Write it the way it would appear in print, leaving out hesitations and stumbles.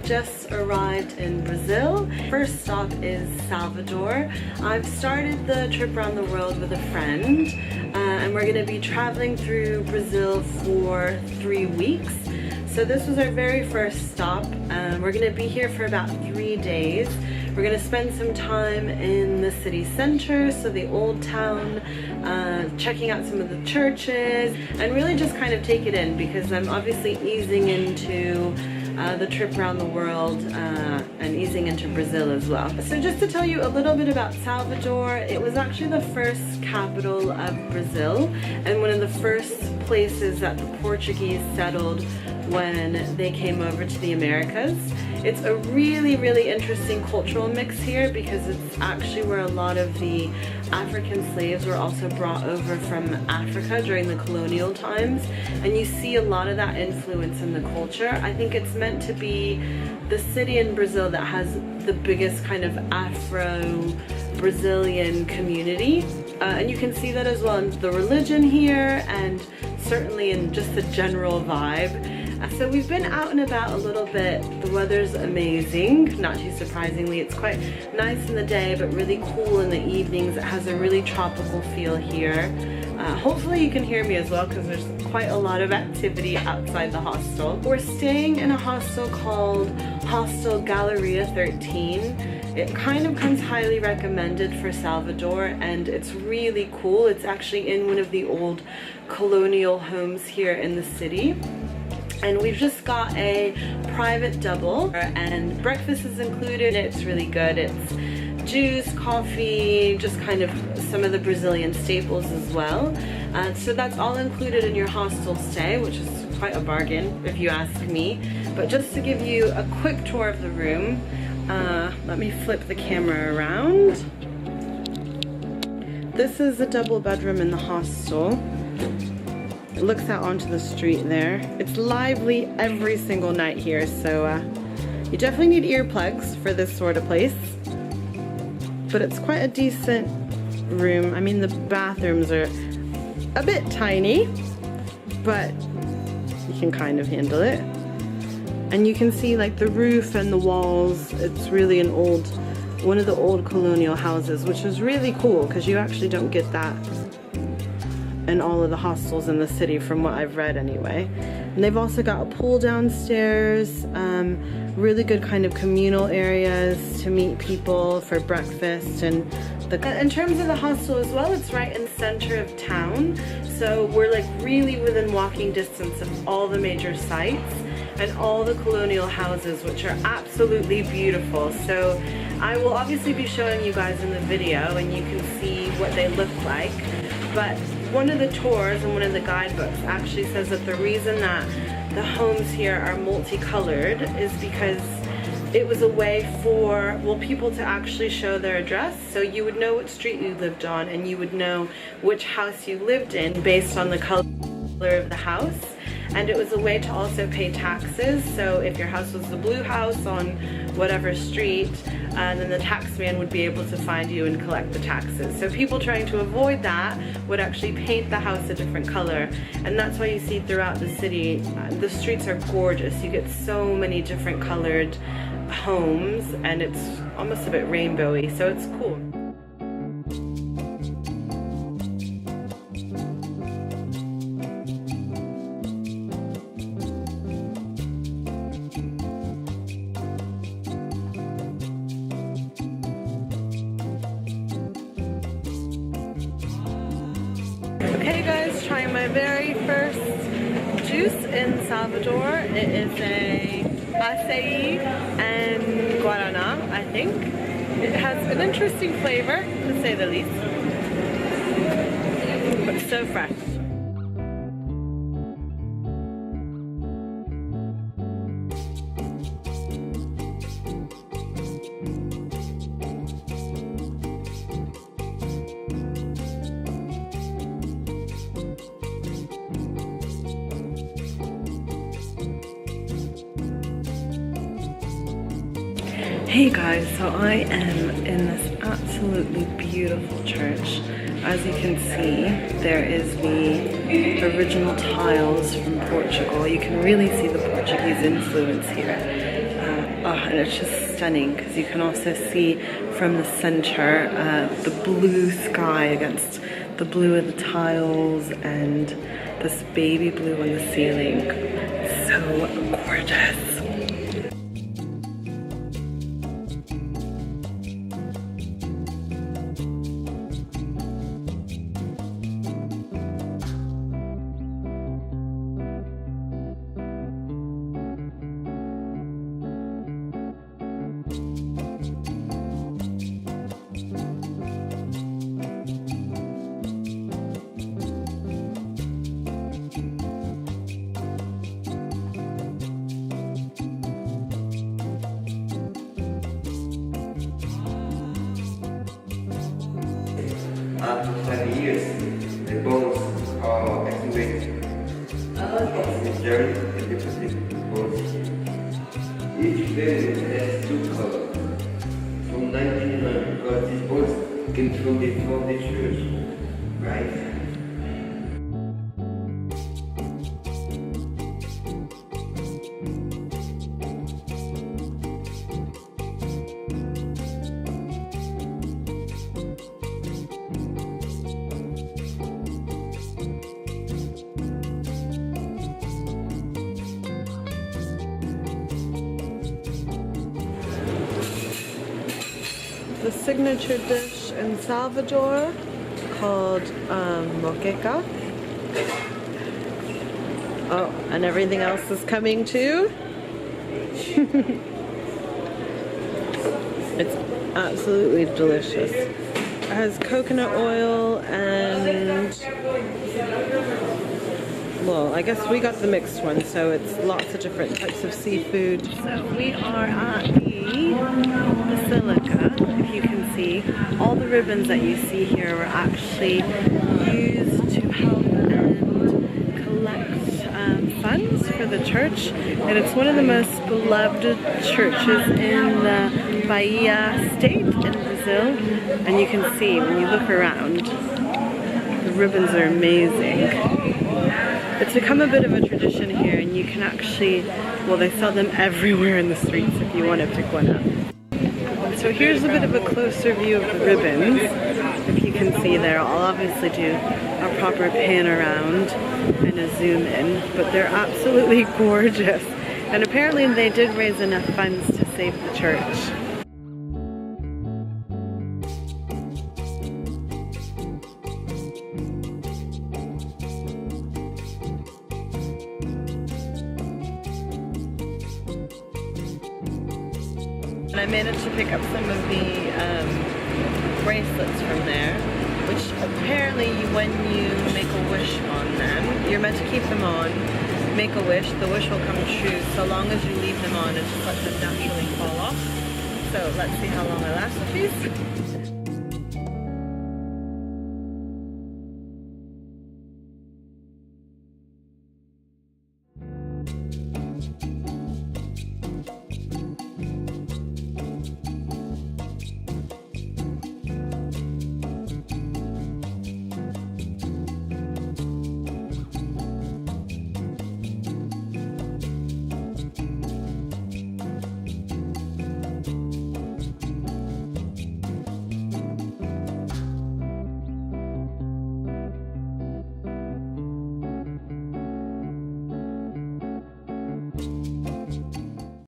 just arrived in Brazil. First stop is Salvador. I've started the trip around the world with a friend, and we're going to be traveling through Brazil for 3 weeks. So this was our very first stop. We're going to be here for about 3 days. We're going to spend some time in the city center, so the old town, checking out some of the churches, and really just kind of take it in, because I'm obviously easing into the trip around the world and easing into Brazil as well. So just to tell you a little bit about Salvador, it was actually the first capital of Brazil and one of the first places that the Portuguese settled when they came over to the Americas. It's a really, really interesting cultural mix here, because it's actually where a lot of the African slaves were also brought over from Africa during the colonial times, and you see a lot of that influence in the culture. I think it's meant to be the city in Brazil that has the biggest kind of Afro-Brazilian community, and you can see that as well in the religion here, and certainly in just the general vibe. So we've been out and about a little bit. The weather's amazing, not too surprisingly. It's quite nice in the day, but really cool in the evenings. It has a really tropical feel here. Hopefully you can hear me as well, because there's quite a lot of activity outside the hostel. We're staying in a hostel called Hostel Galleria 13. It kind of comes highly recommended for Salvador, and it's really cool. It's actually in one of the old colonial homes here in the city. And we've just got a private double, and breakfast is included. It's really good. It's juice, coffee, just kind of some of the Brazilian staples as well. So that's all included in your hostel stay, which is quite a bargain if you ask me. But just to give you a quick tour of the room, let me flip the camera around. This is a double bedroom in the hostel. It looks out onto the street there. It's lively every single night here, so you definitely need earplugs for this sort of place. But it's quite a decent room. I mean, the bathrooms are a bit tiny, but you can kind of handle it. And you can see like the roof and the walls. It's really one of the old colonial houses, which is really cool, because you actually don't get that in all of the hostels in the city, from what I've read anyway. And they've also got a pool downstairs, really good kind of communal areas to meet people for breakfast. And in terms of the hostel as well, it's right in the center of town, so we're like really within walking distance of all the major sites and all the colonial houses, which are absolutely beautiful. So I will obviously be showing you guys in the video, and you can see what they look like. But one of the tours and one of the guidebooks actually says that the reason that the homes here are multicolored is because it was a way for, well, people to actually show their address. So you would know what street you lived on, and you would know which house you lived in based on the color of the house. And it was a way to also pay taxes. So if your house was the blue house on whatever street, then the taxman would be able to find you and collect the taxes. So people trying to avoid that would actually paint the house a different color. And that's why you see throughout the city, the streets are gorgeous. You get so many different colored homes, and it's almost a bit rainbowy, so it's cool. Okay guys, trying my very first juice in Salvador. It is a acai and guarana, I think. It has an interesting flavor, to say the least, but so fresh. Hey guys, so I am in this absolutely beautiful church. As you can see, there is the original tiles from Portugal. You can really see the Portuguese influence here. and it's just stunning because you can also see from the center the blue sky against the blue of the tiles and this baby blue on the ceiling. It's so gorgeous. After 20 years, the bones are activated. It's very difficult bones. Each vein has two colors. From 1909, because these bones came from the church, right? The signature dish in Salvador called moqueca. Oh, and everything else is coming too. It's absolutely delicious. It has coconut oil and, well, I guess we got the mixed one, so it's lots of different types of seafood. So we are at the Basilica. If you can see, all the ribbons that you see here were actually used to help and collect funds for the church, and it's one of the most beloved churches in the Bahia state in Brazil. And you can see when you look around, the ribbons are amazing. It's become a bit of a tradition here, and you can actually, well, they sell them everywhere in the streets if you want to pick one up. So here's a bit of a closer view of the ribbons. If you can see there, I'll obviously do a proper pan around and a zoom in, but they're absolutely gorgeous. And apparently they did raise enough funds to save the church. And I managed to pick up some of the bracelets from there, which apparently when you make a wish on them, you're meant to keep them on, make a wish, the wish will come true so long as you leave them on and just let them naturally fall off. So let's see how long I last with these.